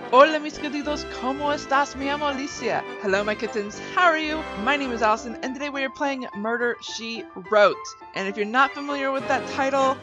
Hola mis queridos, ¿cómo estás? Me llamo Alicia. Hello my kittens, how are you? My name is Allison and today we are playing Murder, She Wrote. And if you're not familiar with that title,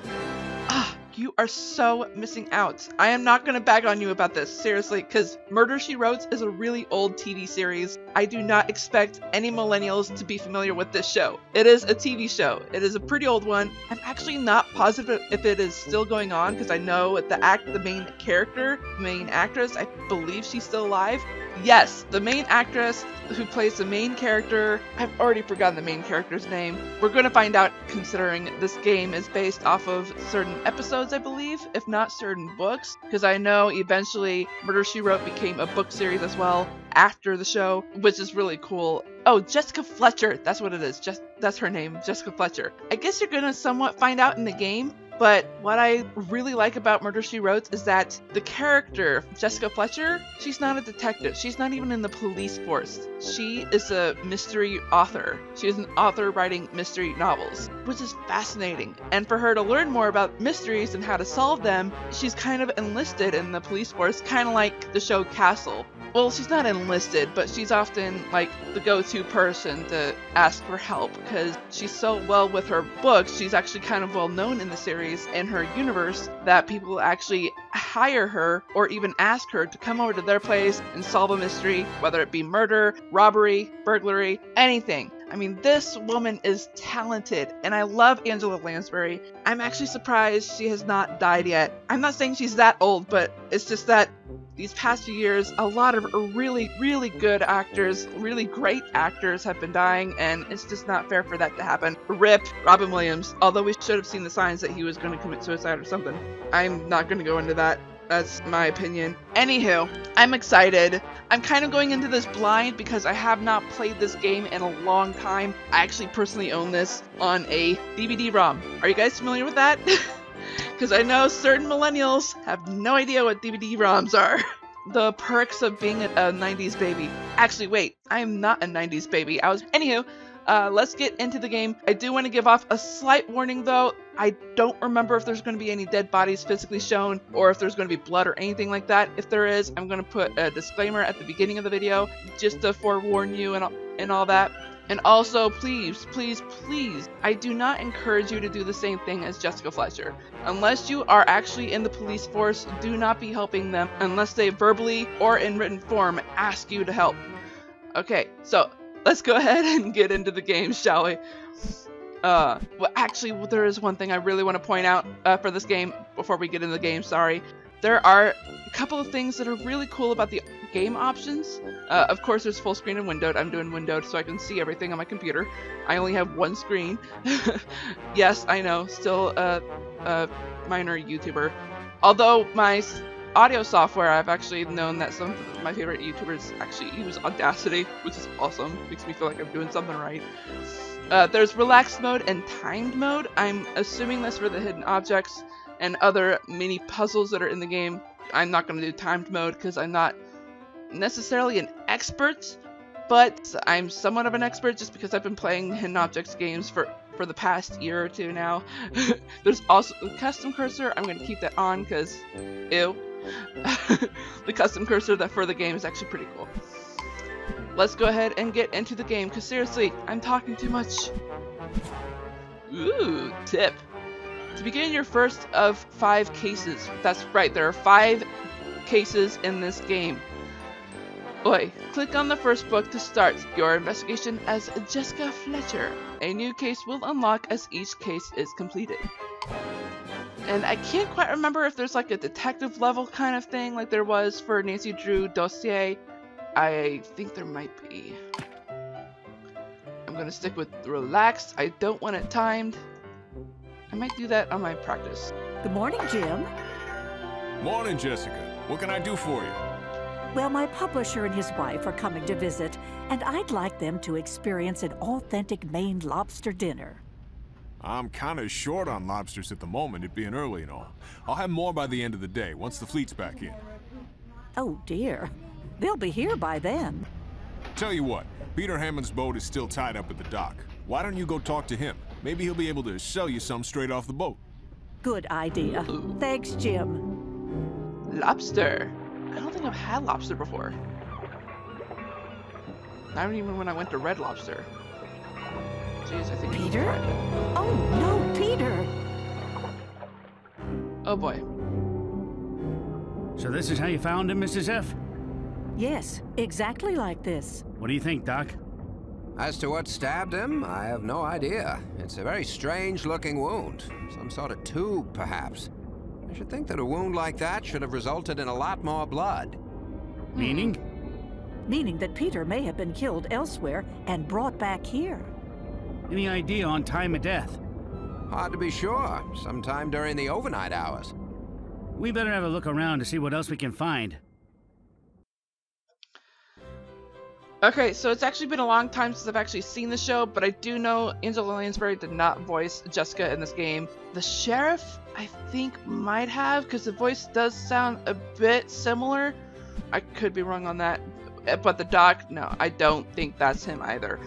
you are so missing out. I am not going to bag on you about this, seriously, because Murder, She Wrote is a really old TV series. I do not expect any millennials to be familiar with this show. It is a TV show. It is a pretty old one. I'm actually not positive if it is still going on because I know the main character, the main actress, I believe she's still alive. Yes, the main actress who plays the main character, I've already forgotten the main character's name. We're going to find out considering this game is based off of certain episodes, I believe, if not certain books, because I know eventually Murder, She Wrote became a book series as well after the show, which is really cool. Oh, Jessica Fletcher, that's what it is. That's her name, Jessica Fletcher. I guess you're going to somewhat find out in the game. But what I really like about Murder, She Wrote is that the character, Jessica Fletcher, she's not a detective. She's not even in the police force. She is a mystery author. She is an author writing mystery novels, which is fascinating. And for her to learn more about mysteries and how to solve them, she's kind of enlisted in the police force, kind of like the show Castle. Well, she's not enlisted, but she's often like the go-to person to ask for help because she's so well with her books. She's actually kind of well known in the series, in her universe, that people actually hire her or even ask her to come over to their place and solve a mystery, whether it be murder, robbery, burglary, anything. I mean, this woman is talented, and I love Angela Lansbury. I'm actually surprised she has not died yet. I'm not saying she's that old, but it's just that these past few years, a lot of really, really good actors, really great actors have been dying, and it's just not fair for that to happen. RIP Robin Williams, although we should have seen the signs that he was going to commit suicide or something. I'm not going to go into that. That's my opinion. Anywho, I'm excited. I'm kind of going into this blind because I have not played this game in a long time. I actually personally own this on a DVD-ROM. Are you guys familiar with that? Because I know certain millennials have no idea what DVD-ROMs are. The perks of being a 90s baby. Actually, wait, I am not a 90s baby. Anywho, let's get into the game. I do want to give off a slight warning though. I don't remember if there's going to be any dead bodies physically shown or if there's going to be blood or anything like that. If there is, I'm going to put a disclaimer at the beginning of the video just to forewarn you and all that. And also, please, please, please, I do not encourage you to do the same thing as Jessica Fletcher. Unless you are actually in the police force, do not be helping them unless they verbally or in written form ask you to help. Okay, so let's go ahead and get into the game, shall we? Well, actually, there is one thing I really want to point out for this game before we get into the game, sorry. There are a couple of things that are really cool about the game options. Of course, there's full screen and windowed. I'm doing windowed so I can see everything on my computer. I only have one screen. Yes, I know, still a minor YouTuber. Although my audio software, I've actually known that some of my favorite YouTubers actually use Audacity, which is awesome. Makes me feel like I'm doing something right. There's relaxed mode and timed mode. I'm assuming that's for the hidden objects and other mini puzzles that are in the game. I'm not going to do timed mode because I'm not necessarily an expert, but I'm somewhat of an expert just because I've been playing hidden objects games for the past year or two now. There's also a custom cursor. I'm going to keep that on because, ew. The custom cursor for the game is actually pretty cool. Let's go ahead and get into the game because seriously, I'm talking too much. Ooh, tip. To begin your first of 5 cases. That's right, there are 5 cases in this game. Oi, click on the first book to start your investigation as Jessica Fletcher. A new case will unlock as each case is completed. And I can't quite remember if there's like a detective level kind of thing like there was for Nancy Drew dossier. I think there might be. I'm gonna stick with relaxed. I don't want it timed. I might do that on my practice. Good morning, Jim. Morning, Jessica. What can I do for you? Well, my publisher and his wife are coming to visit, and I'd like them to experience an authentic Maine lobster dinner. I'm kind of short on lobsters at the moment, it being early and all. I'll have more by the end of the day, once the fleet's back in. Oh, dear. They'll be here by then. Tell you what, Peter Hammond's boat is still tied up at the dock. Why don't you go talk to him? Maybe he'll be able to sell you some straight off the boat. Good idea. Thanks, Jim. Lobster. I don't think think I've had lobster before. Not even when I went to Red Lobster. Jeez, I think Peter? Oh no, Peter! Oh boy. So this is how you found him, Mrs. F? Yes, exactly like this. What do you think, Doc? As to what stabbed him, I have no idea. It's a very strange-looking wound. Some sort of tube, perhaps. I should think that a wound like that should have resulted in a lot more blood. Meaning? Meaning that Peter may have been killed elsewhere and brought back here. Any idea on time of death? Hard to be sure. Sometime during the overnight hours. We better have a look around to see what else we can find. Okay, so it's actually been a long time since I've actually seen the show, but I do know Angela Lansbury did not voice Jessica in this game. The sheriff, I think, might have, because the voice does sound a bit similar. I could be wrong on that, but the doc, no, I don't think that's him either.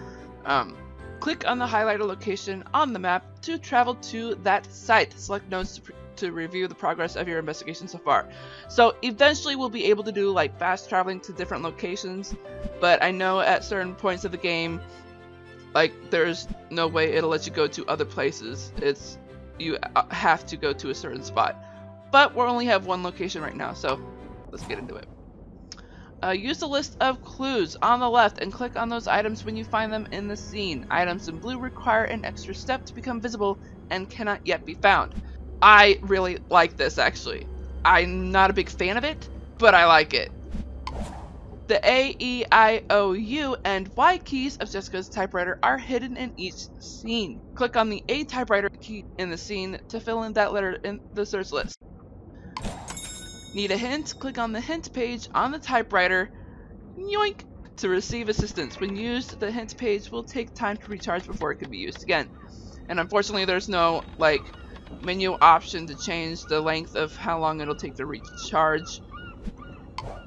Click on the highlighted location on the map to travel to that site. Select notes to review the progress of your investigation so far. So eventually we'll be able to do like fast traveling to different locations, but I know at certain points of the game, like there's no way it'll let you go to other places. You have to go to a certain spot. But we only have one location right now, so let's get into it. Use the list of clues on the left and click on those items when you find them in the scene. Items in blue require an extra step to become visible and cannot yet be found. I really like this, actually. I'm not a big fan of it, but I like it. The A, E, I, O, U, and Y keys of Jessica's typewriter are hidden in each scene. Click on the A typewriter key in the scene to fill in that letter in the search list. Need a hint? Click on the hint page on the typewriter. Yoink! To receive assistance. When used, the hint page will take time to recharge before it can be used again. And unfortunately, there's no, like, menu option to change the length of how long it'll take to recharge,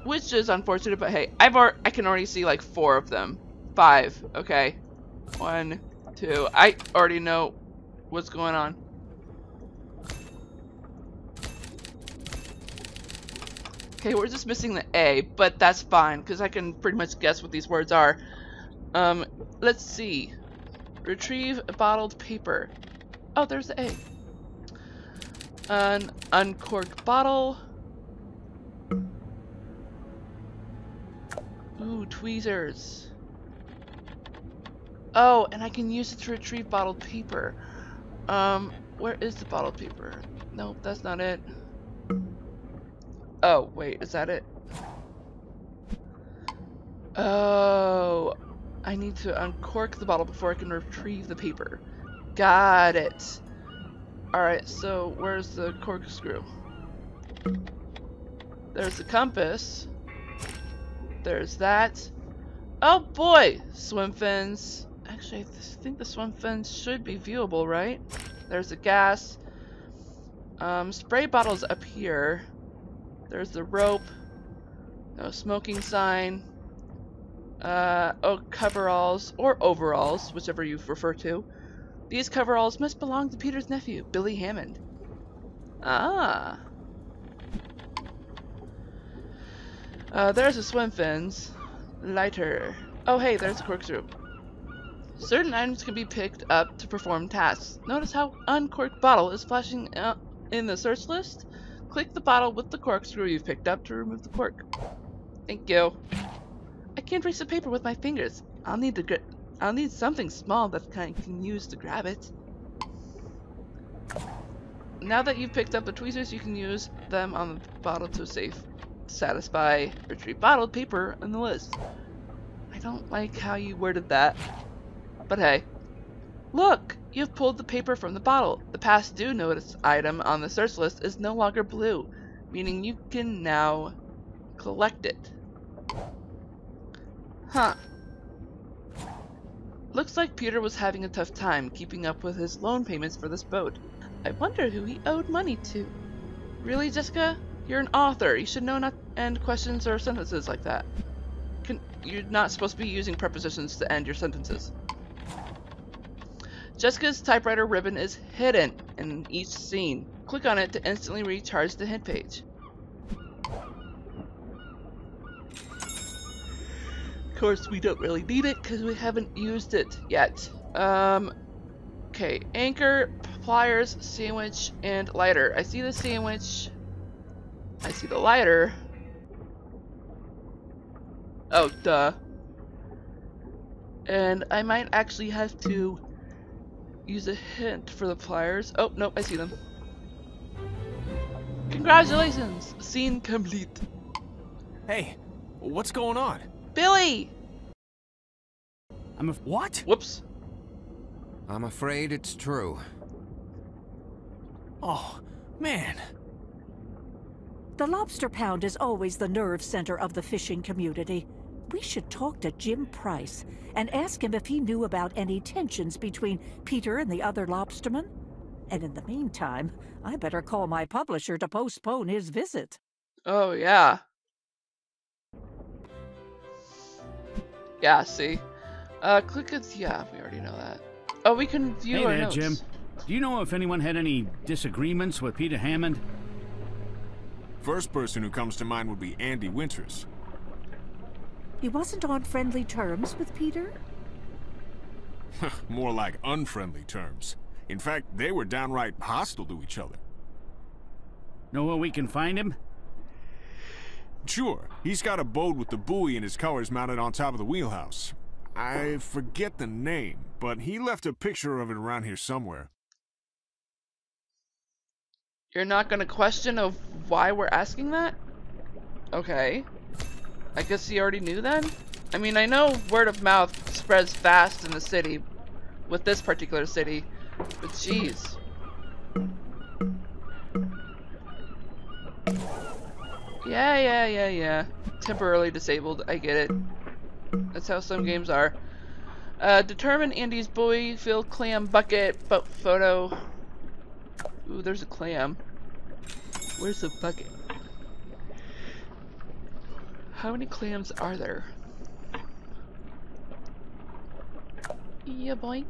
which is unfortunate, but hey, I can already see like 4 of them. 5, okay. 1, 2, I already know what's going on. Okay, we're just missing the A, but that's fine, because I can pretty much guess what these words are. Let's see. Retrieve bottled paper. Oh, there's the A. An uncorked bottle. Ooh, tweezers. Oh, and I can use it to retrieve bottled paper. Where is the bottled paper? Nope, that's not it. Oh, wait, is that it? Oh, I need to uncork the bottle before I can retrieve the paper. Got it. Alright, so where's the corkscrew? There's the compass. There's that. Oh boy! Swim fins. Actually, I think the swim fins should be viewable, right? There's the gas. Spray bottles up here. There's the rope. No smoking sign. Oh, coveralls or overalls, whichever you refer to. These coveralls must belong to Peter's nephew, Billy Hammond. Ah. There's the swim fins. Lighter. Oh hey, there's a corkscrew. Certain items can be picked up to perform tasks. Notice how uncorked bottle is flashing in the search list? Click the bottle with the corkscrew you've picked up to remove the cork. Thank you. I can't reach the paper with my fingers. I'll need something small that I can use to grab it. Now that you've picked up the tweezers, you can use them on the bottle to satisfy retrieve bottled paper in the list. I don't like how you worded that, but hey. Look! You've pulled the paper from the bottle. The past due notice item on the search list is no longer blue, meaning you can now collect it. Huh. Looks like Peter was having a tough time keeping up with his loan payments for this boat. I wonder who he owed money to. Really, Jessica? You're an author. You should know not to end questions or sentences like that. You're not supposed to be using prepositions to end your sentences. Jessica's typewriter ribbon is hidden in each scene. Click on it to instantly recharge the hint page. course, we don't really need it because we haven't used it yet. Okay, anchor, pliers, sandwich, and lighter. I see the sandwich. I see the lighter. Oh, duh. And I might actually have to use a hint for the pliers. Oh, nope, I see them. Congratulations! Scene complete. Hey, what's going on? Billy! What? Whoops. I'm afraid it's true. Oh, man. The lobster pound is always the nerve center of the fishing community. We should talk to Jim Price and ask him if he knew about any tensions between Peter and the other lobstermen. And in the meantime, I better call my publisher to postpone his visit. Oh, yeah. Yeah, see. Click it. Yeah, we already know that. Oh, we can view Hey our there, notes. Jim. Do you know if anyone had any disagreements with Peter Hammond? First person who comes to mind would be Andy Winters. He wasn't on friendly terms with Peter? More like unfriendly terms. In fact, they were downright hostile to each other. Know where we can find him? Sure, he's got a boat with the buoy and his colors mounted on top of the wheelhouse. I forget the name, but he left a picture of it around here somewhere. You're not gonna question of why we're asking that? Okay. I guess he already knew then? I mean, I know word of mouth spreads fast in the city, with this particular city, but jeez. Yeah. Temporarily disabled, I get it. That's how some games are. Determine Andy's buoy, fill clam bucket, boat photo. Ooh, there's a clam. Where's the bucket? How many clams are there? Yeah, boink.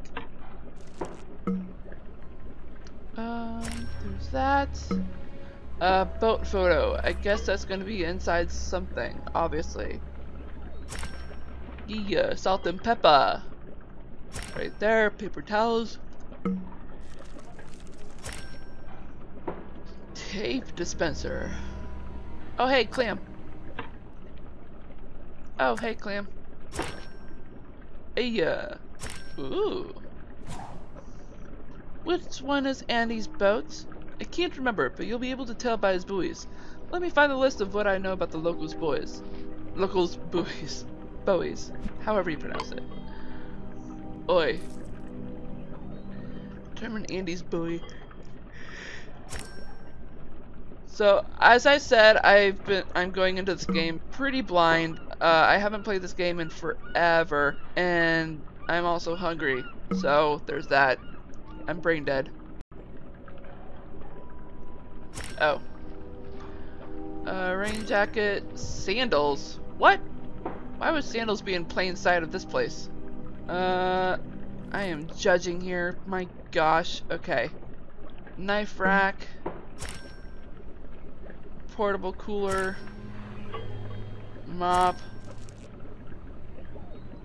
There's that. Boat photo. I guess that's gonna be inside something, obviously. Yeah, salt and pepper. Right there, paper towels. Tape dispenser. Oh, hey, clam. Oh, hey, clam. Hey, ooh. Which one is Andy's boat? I can't remember, but you'll be able to tell by his buoys. Let me find the list of what I know about the locals' buoys. Locals' buoys. Buoys. However you pronounce it. Oi. Determine Andy's buoy. So, as I said, I'm going into this game pretty blind. I haven't played this game in forever, and I'm also hungry. So, there's that. I'm brain dead. Oh. Rain jacket, sandals. What? Why would sandals be in plain sight of this place? I am judging here. My gosh. Okay. Knife rack. Portable cooler. Mop.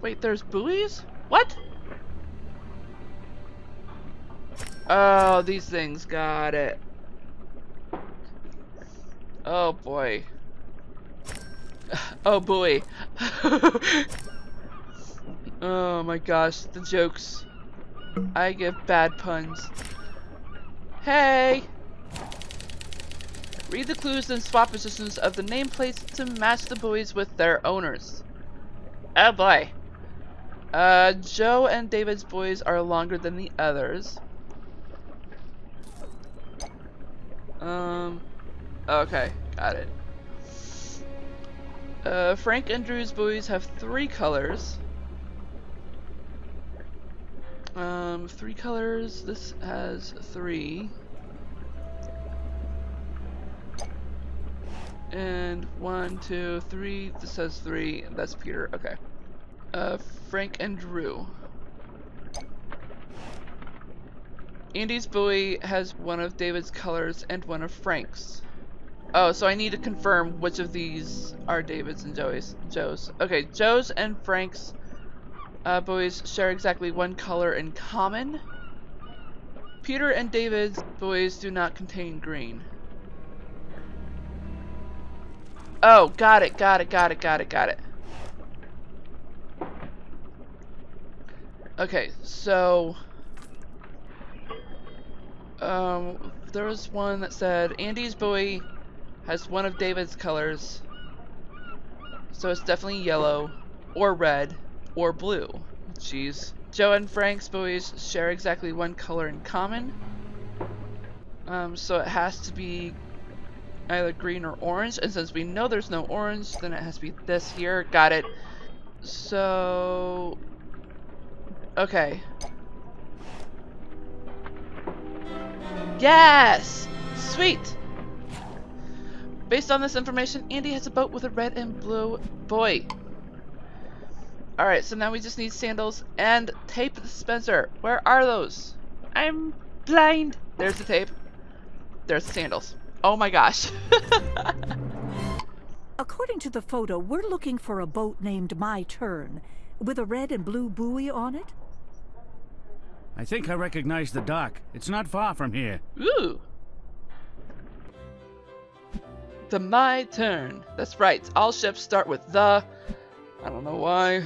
Wait, there's buoys? What? Oh, these things. Got it. Oh boy. Oh boy. Oh my gosh, the jokes. I give bad puns. Hey! Read the clues and swap positions of the nameplates to match the buoys with their owners. Oh boy. Joe and David's buoys are longer than the others. Okay, got it. Frank and Drew's buoys have 3 colors. 3 colors. This has 3. And 1, 2, 3. This has 3. That's Peter. Okay. Frank and Drew. Andy's buoy has one of David's colors and one of Frank's. Oh, so I need to confirm which of these are David's and Joe's. Okay, Joe's and Frank's buoys share exactly one color in common. Peter and David's buoys do not contain green. Oh, got it. Okay, so there was one that said Andy's buoy has one of David's colors, so it's definitely yellow or red or blue. Jeez. Joe and Frank's buoys share exactly one color in common, so it has to be either green or orange, and since we know there's no orange, then it has to be this here. Got it. So okay. Yes! Sweet! Based on this information, Andy has a boat with a red and blue buoy. Alright, so now we just need sandals and tape dispenser. Where are those? I'm blind. There's the tape. There's the sandals. Oh my gosh. According to the photo, we're looking for a boat named My Turn, with a red and blue buoy on it. I think I recognize the dock. It's not far from here. Ooh. The My Turn. That's right. All ships start with the. I don't know why.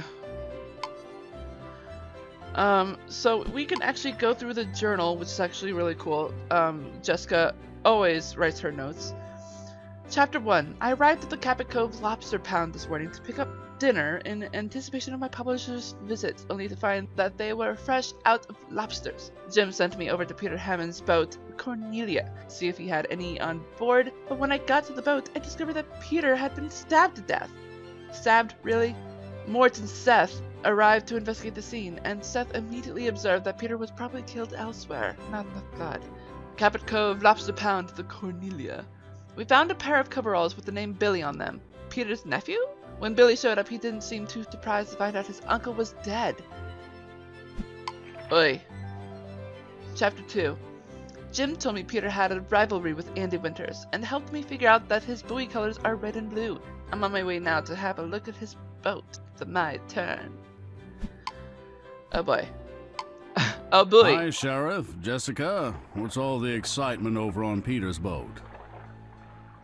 So we can actually go through the journal, which is actually really cool. Jessica always writes her notes. Chapter 1. I arrived at the Cabot Cove Lobster Pound this morning to pick up dinner in anticipation of my publisher's visit, only to find that they were fresh out of lobsters. Jim sent me over to Peter Hammond's boat, Cornelia, to see if he had any on board, but when I got to the boat, I discovered that Peter had been stabbed to death. Stabbed? Really? Mort and Seth arrived to investigate the scene, and Seth immediately observed that Peter was probably killed elsewhere, not enough blood. Cabot Cove Lobster Pound, the Cornelia. We found a pair of coveralls with the name Billy on them. Peter's nephew? When Billy showed up, he didn't seem too surprised to find out his uncle was dead. Oi. Chapter 2. Jim told me Peter had a rivalry with Andy Winters, and helped me figure out that his buoy colors are red and blue. I'm on my way now to have a look at his boat. It's My Turn. Oh boy. Oh boy. Hi, Sheriff. Jessica. What's all the excitement over on Peter's boat?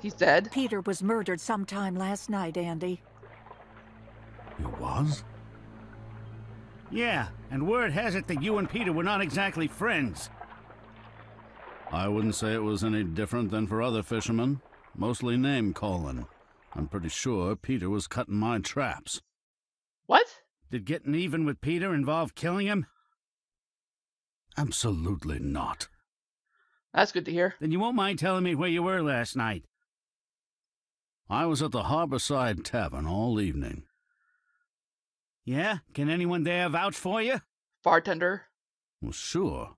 He's dead? Peter was murdered sometime last night, Andy. He was? Yeah, and word has it that you and Peter were not exactly friends. I wouldn't say it was any different than for other fishermen. Mostly name-calling. I'm pretty sure Peter was cutting my traps. What? Did getting even with Peter involve killing him? Absolutely not. That's good to hear. Then you won't mind telling me where you were last night. I was at the Harborside Tavern all evening. Yeah? Can anyone there vouch for you? Bartender. Well, sure.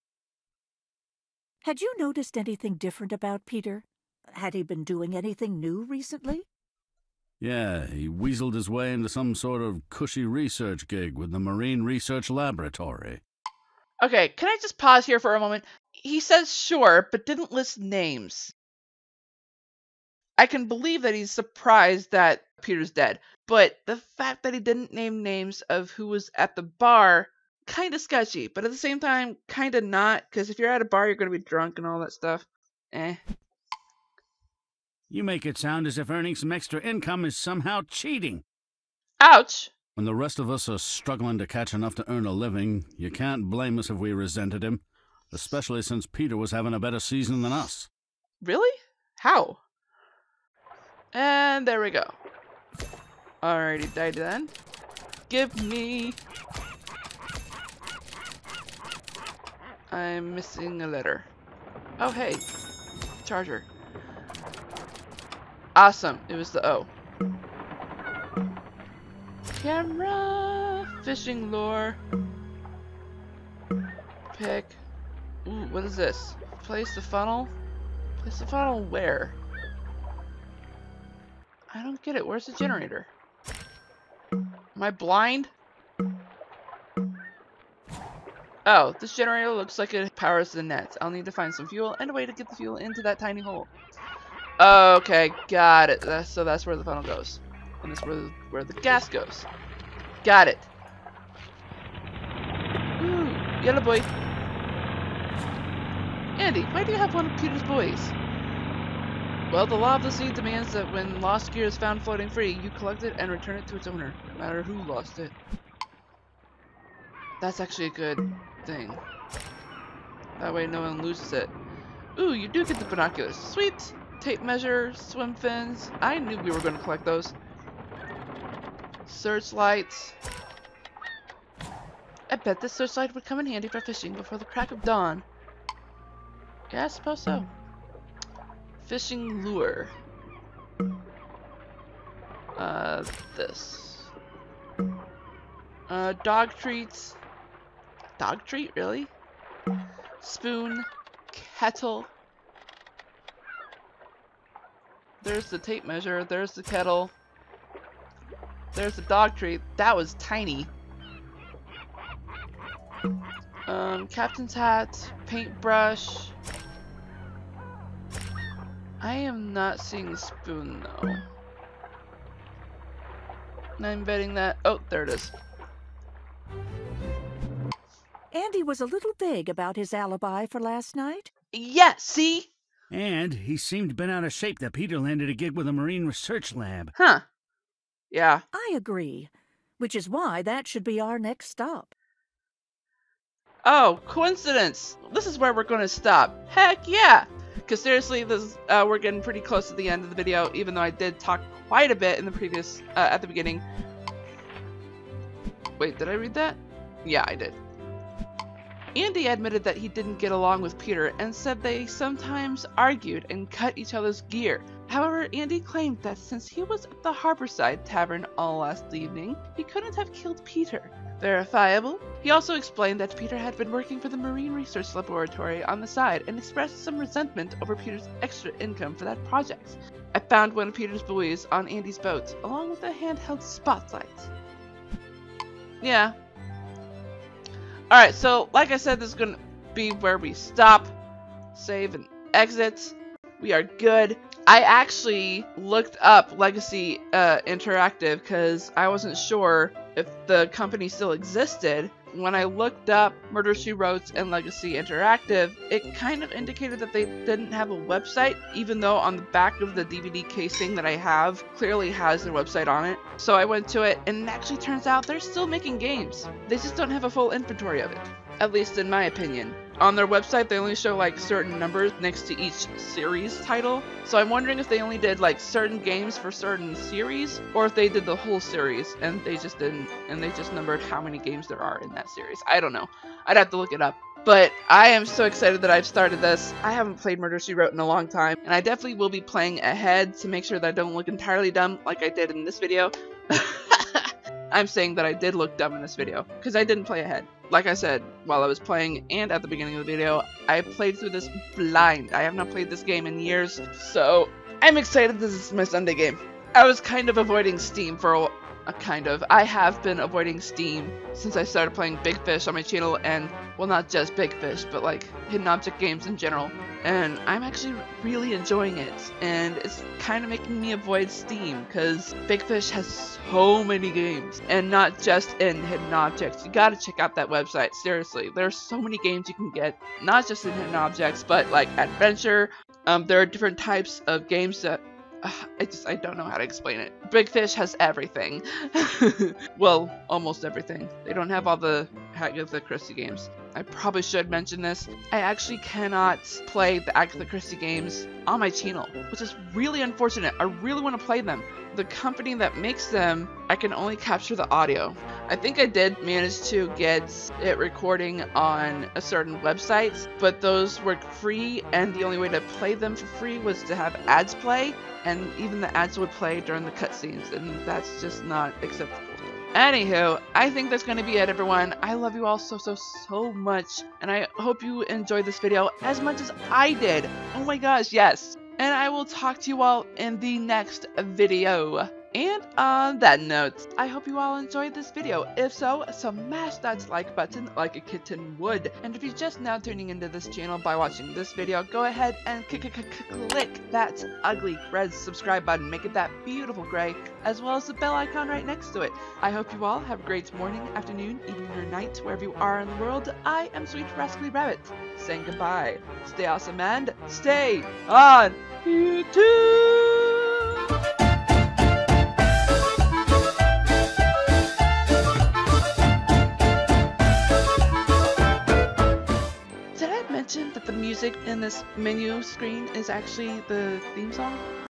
Had you noticed anything different about Peter? Had he been doing anything new recently? Yeah, he weaseled his way into some sort of cushy research gig with the Marine Research Laboratory. Okay, can I just pause here for a moment? He says sure, but didn't list names. I can believe that he's surprised that Peter's dead, but the fact that he didn't name names of who was at the bar, kind of sketchy, but at the same time, kind of not, because if you're at a bar, you're going to be drunk and all that stuff. You make it sound as if earning some extra income is somehow cheating. Ouch! When the rest of us are struggling to catch enough to earn a living, you can't blame us if we resented him, especially since Peter was having a better season than us. Really? How? And there we go. Alrighty, died then. Give me... I'm missing a letter. Oh, hey. Charger. Awesome. It was the O. Camera. Fishing lure. Pick. Ooh, what is this? Place the funnel? Place the funnel where? I don't get it. Where's the generator? Am I blind? Oh, this generator looks like it powers the net. I'll need to find some fuel and a way to get the fuel into that tiny hole. Okay, got it. So that's where the funnel goes. And that's where the gas goes. Got it. Ooh, yellow boy. Andy, why do you have one of Peter's boys? Well, the law of the sea demands that when lost gear is found floating free, you collect it and return it to its owner, no matter who lost it. That's actually a good thing. That way no one loses it. Ooh, you do get the binoculars. Sweet! Tape measure, swim fins. I knew we were going to collect those. Searchlights. I bet this searchlight would come in handy for fishing before the crack of dawn. Yeah, I suppose so. Fishing lure. This. Dog treats. Dog treat, really? Spoon. Kettle. There's the tape measure. There's the kettle. There's the dog treat. That was tiny. Captain's hat. Paintbrush. I am not seeing a spoon though. And I'm betting that. Oh, there it is. Andy was a little vague about his alibi for last night. Yeah, see? And he seemed bent out of shape that Peter landed a gig with a marine research lab. Huh. Yeah. I agree, which is why that should be our next stop. Oh, coincidence. This is where we're going to stop. Heck yeah. Because seriously, this we're getting pretty close to the end of the video, even though I did talk quite a bit in the previous, at the beginning. Wait, did I read that? Yeah, I did. Andy admitted that he didn't get along with Peter and said they sometimes argued and cut each other's gear. However, Andy claimed that since he was at the Harborside Tavern all last evening, he couldn't have killed Peter. Verifiable. He also explained that Peter had been working for the Marine Research Laboratory on the side and expressed some resentment over Peter's extra income for that project. I found one of Peter's buoys on Andy's boat, along with a handheld spotlight. Yeah. Alright, so like I said, this is going to be where we stop, save, and exit. We are good. I actually looked up Legacy Interactive because I wasn't sure if the company still existed. When I looked up Murder, She Wrote and Legacy Interactive, it kind of indicated that they didn't have a website, even though on the back of the DVD casing that I have clearly has their website on it. So I went to it, and it actually turns out they're still making games. They just don't have a full inventory of it, at least in my opinion. On their website, they only show like certain numbers next to each series title. So I'm wondering if they only did like certain games for certain series, or if they did the whole series and they just didn't, and they just numbered how many games there are in that series. I don't know. I'd have to look it up. But I am so excited that I've started this. I haven't played Murder, She Wrote in a long time, and I definitely will be playing ahead to make sure that I don't look entirely dumb like I did in this video. I'm saying that I did look dumb in this video, because I didn't play ahead. Like I said, while I was playing and at the beginning of the video, I played through this blind. I have not played this game in years, so I'm excited this is my Sunday game. I was kind of avoiding Steam for I have been avoiding Steam since I started playing Big Fish on my channel, and, well, not just Big Fish, but like hidden object games in general. And I'm actually really enjoying it, and it's kind of making me avoid Steam, because Big Fish has so many games, and not just in hidden objects. You gotta check out that website, seriously. There's so many games you can get, not just in hidden objects, but like adventure. There are different types of games that I don't know how to explain it. Big Fish has everything. Well, almost everything. They don't have all the Agatha Christie games. I probably should mention this. I actually cannot play the Agatha Christie games on my channel, which is really unfortunate. I really want to play them. The company that makes them, I can only capture the audio. I think I did manage to get it recording on a certain website, but those were free, and the only way to play them for free was to have ads play, and even the ads would play during the cutscenes, and that's just not acceptable. Anywho, I think that's going to be it, everyone. I love you all so much, and I hope you enjoyed this video as much as I did. Oh my gosh, yes. And I will talk to you all in the next video. And on that note, I hope you all enjoyed this video. If so, smash that like button like a kitten would. And if you're just now tuning into this channel by watching this video, go ahead and click that ugly red subscribe button. Make it that beautiful gray, as well as the bell icon right next to it. I hope you all have a great morning, afternoon, evening, or night, wherever you are in the world. I am Sweet Rascally Rabbit, saying goodbye. Stay awesome and stay on YouTube! That the music in this menu screen is actually the theme song?